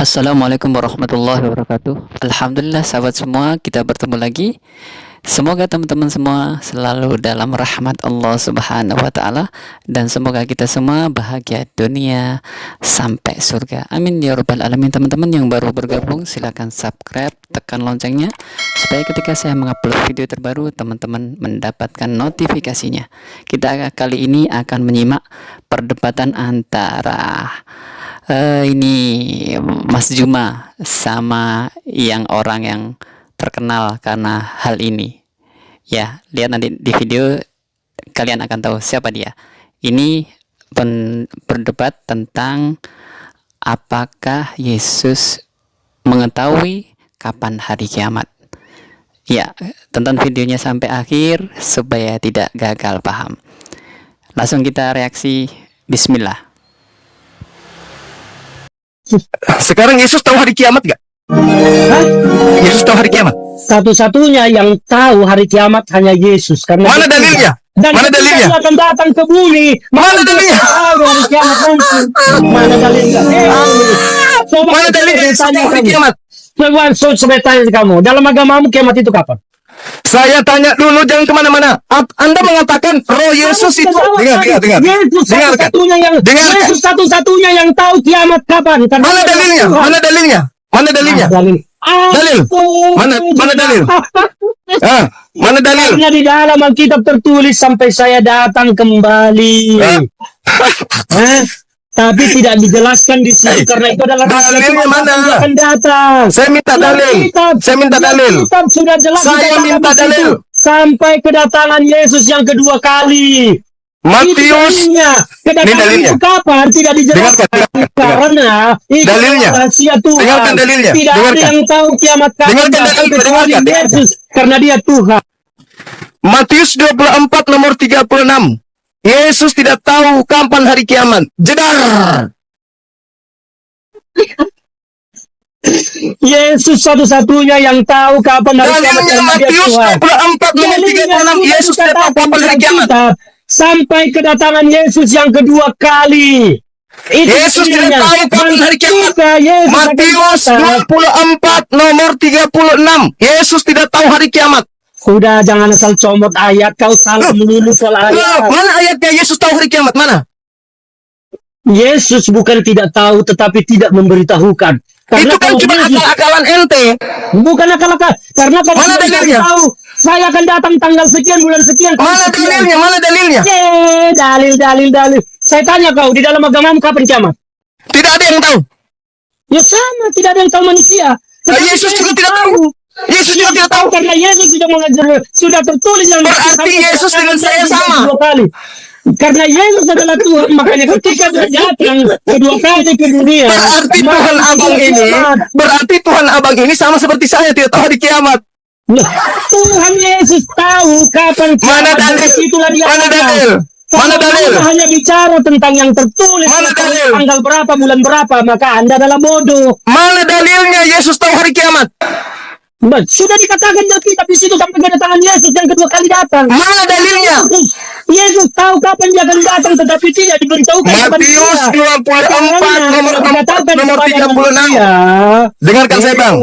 Assalamualaikum warahmatullahi wabarakatuh. Alhamdulillah sahabat semua, kita bertemu lagi. Semoga teman-teman semua selalu dalam rahmat Allah Subhanahu wa taala dan semoga kita semua bahagia dunia sampai surga. Amin ya rabbal alamin. Teman-teman yang baru bergabung silakan subscribe, tekan loncengnya supaya ketika saya mengupload video terbaru teman-teman mendapatkan notifikasinya. Kita kali ini akan menyimak perdebatan antara ini Mas Juma sama yang orang yang terkenal karena hal ini. Ya, lihat nanti di video kalian akan tahu siapa dia. Ini berdebat tentang apakah Yesus mengetahui kapan hari kiamat. Ya, tonton videonya sampai akhir supaya tidak gagal paham. Langsung kita reaksi. Bismillah. Sekarang Yesus tahu hari kiamat gak? Hah? Yesus tahu hari kiamat? Satu-satunya yang tahu hari kiamat hanya Yesus. Karena Mana dalilnya? Dan Mana dalilnya? Dia akan datang ke bumi. Mana dalilnya? Tahu hari kiamat nanti. Mana dalilnya? Coba Mana dalilnya Yesus tahu hari kiamat? Coba tanya kamu. Dalam agamamu kiamat itu kapan? Saya tanya dulu, jangan kemana-mana. Anda mengatakan roh Yesus itu. Dengar. Yesus satu-satunya yang Yesus satu-satunya yang tahu kiamat kapan. Mana dalilnya? Mana dalilnya? Mana dalilnya? Dalil. Dalil. Mana dalil? Mana dalil? Karena di dalam Alkitab tertulis sampai saya datang kembali. Tapi tidak dijelaskan di sini karena itu adalah dalilnya mana? Akan datang. Saya minta dalil. Saya minta dalil. Kitab sudah jelas. Saya minta dalil. Sampai kedatangan Yesus yang kedua kali. Matius. Kedatangan itu kapan? Tidak dijelaskan. Karena itu dalilnya. rahasia Tuhan. Dengarkan dalilnya. Tidak ada yang tahu kiamat kapan. Kecuali Yesus karena dia Tuhan. Matius 24 nomor 36. Yesus tidak tahu kapan hari kiamat. Jedar. Yesus satu-satunya yang tahu kapan hari kiamat. Dalilnya Matius 24 nomor 36. Yesus tidak tahu kapan hari kiamat. Sampai kedatangan Yesus yang kedua kali. Yesus tidak tahu kapan hari kiamat. Matius 24 nomor 36. Yesus tidak tahu hari kiamat. Sudah, jangan asal comot ayat. Kau salah melulu soal ayat. Mana ayatnya Yesus tahu hari kiamat? Mana? Yesus bukan tidak tahu, tetapi tidak memberitahukan. Karena itu kan cuma akal-akalan ente. Bukan akal-akal. Karena kalau mana dalilnya? Tahu, saya akan datang tanggal sekian, bulan sekian. Mana dalilnya? Mana dalilnya? Dalil. Saya tanya kau, di dalam agamamu kapan kiamat? Tidak ada yang tahu. Ya sama, tidak ada yang tahu manusia. Yesus juga tidak tahu. Yesus juga tidak tahu karena Yesus sudah mengajar, sudah tertulis yang berarti Yesus dengan saya sama. Dua kali. Karena Yesus adalah Tuhan, makanya ketika dia datang kedua kali ke dunia. Berarti Tuhan abang ini sama seperti saya, tidak tahu hari kiamat. Tuhan Yesus tahu kapan kiamat. Mana dalil? Mana dalil? Mana dalil? Hanya bicara tentang yang tertulis. Mana dalil? Tanggal berapa, bulan berapa, maka Anda adalah bodoh. Mana dalilnya Yesus tahu hari kiamat? Sudah dikatakan di Alkitab di situ sampai kedatangan Yesus yang kedua kali datang. Mana dalilnya? Yesus tahu kapan dia akan datang, tetapi tidak diberitahukan. Matius 24 nomor 36. Dengarkan saya bang.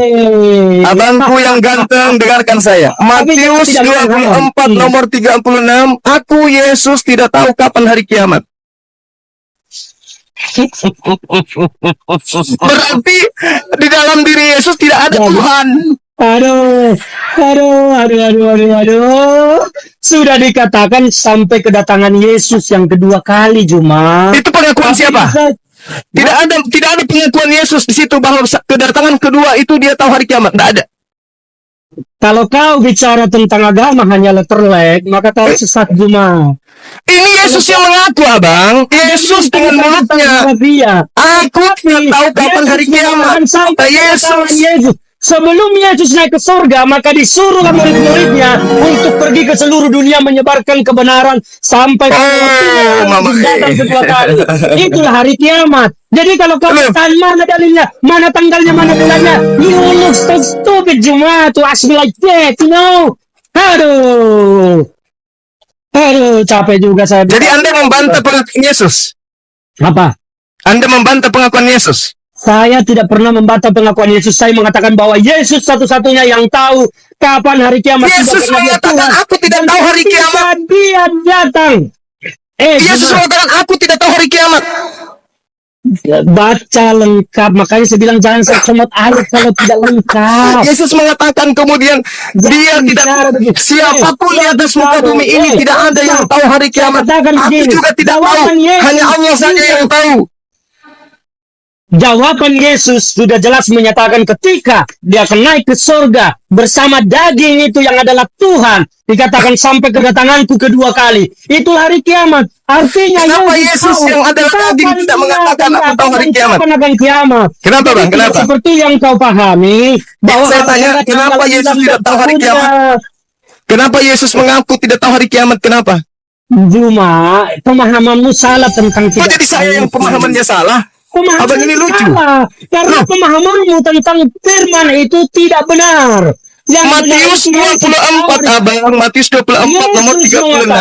Abangku yang ganteng, dengarkan saya. Matius 24 nomor 36. Aku Yesus tidak tahu kapan hari kiamat. Berarti di dalam diri Yesus tidak ada Tuhan. Aduh. Sudah dikatakan sampai kedatangan Yesus yang kedua kali, Juma. Itu pengakuan siapa? Tidak ada pengakuan Yesus di situ bahwa kedatangan kedua itu dia tahu hari kiamat. Tidak ada. Kalau kau bicara tentang agama hanya letterlek, maka kau sesat, Juma. Ini Yesus yang mengaku, abang. Yesus dengan mulutnya. Aku tidak tahu kapan hari kiamat. Yesus. Sebelum Yesus naik ke surga, maka disuruh murid-muridnya untuk pergi ke seluruh dunia menyebarkan kebenaran sampai datang kedua kali. Itulah hari kiamat. Jadi kalau kau tanya mana dalilnya, mana tanggalnya, mana bulannya, you look so stupid, Juma, to ask me like that, you know? Aduh, capek juga saya. Jadi Anda membantah pengakuan Yesus? Apa? Anda membantah pengakuan Yesus? Saya tidak pernah membantah pengakuan Yesus. Saya mengatakan bahwa Yesus satu-satunya yang tahu kapan hari kiamat. Yesus mengatakan, aku tidak tahu hari kiamat. Dia datang. Yesus mengatakan, aku tidak tahu hari kiamat. Baca lengkap. Makanya saya bilang jangan secomot ayat kalau tidak lengkap. Yesus mengatakan kemudian, dia tidak, siapapun di atas muka bumi ini tidak ada yang tahu hari kiamat. Aku juga tidak tahu. Hanya Allah saja yang tahu. Jawaban Yesus sudah jelas menyatakan ketika dia akan naik ke surga bersama daging itu yang adalah Tuhan. Dikatakan sampai kedatanganku kedua kali. Itu hari kiamat. Artinya kenapa Yesus yang adalah daging tidak mengatakan aku tahu hari kiamat? Kapan akan kiamat? Kenapa Bang? Kenapa? Seperti yang kau pahami bahwa saya tanya, kenapa Yesus tidak tahu hari kiamat? Kenapa Yesus mengaku tidak tahu hari kiamat? Kenapa? Cuma pemahamanmu salah tentang Kok jadi saya yang pemahamannya salah? Abang ini lucu. Salah. Karena pemahamanmu tentang firman itu tidak benar. Matius 24 Abang, Matius 24 nomor 36.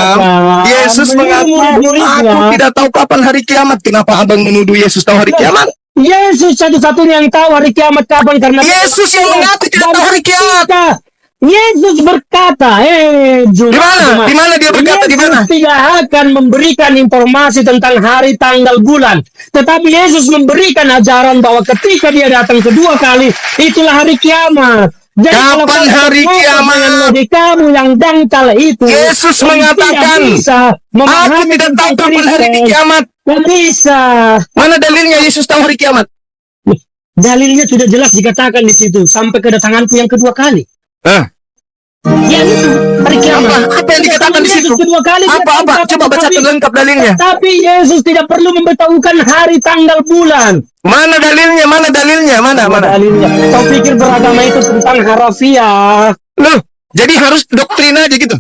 Yesus mengaku, aku tidak tahu kapan hari kiamat. Kenapa Abang menuduh Yesus tahu hari kiamat? Yesus satu-satunya yang tahu hari kiamat kapan, karena Yesus yang mengaku tidak tahu hari kiamat. Yesus berkata, Di mana dia berkata, di mana? Tidak akan memberikan informasi tentang hari, tanggal, bulan. Tetapi Yesus memberikan ajaran bahwa ketika dia datang kedua kali, itulah hari kiamat. Jadi kapan hari kiamat? Kamu yang dangkal itu. Yesus mengatakan, aku tidak tahu kapan hari kiamat. Tidak bisa. Mana dalilnya Yesus tahu hari kiamat? Dalilnya sudah jelas dikatakan di situ. Sampai kedatanganku yang kedua kali. Ya itu hari kiamat. Apa yang dikatakan di situ? Kedua kali. Apa? Coba baca lengkap dalilnya. Tapi Yesus tidak perlu memberitahukan hari, tanggal, bulan. Mana dalilnya? Mana dalilnya? Mana dalilnya? Kau pikir beragama itu tentang harafiah? Loh, jadi harus doktrin aja gitu.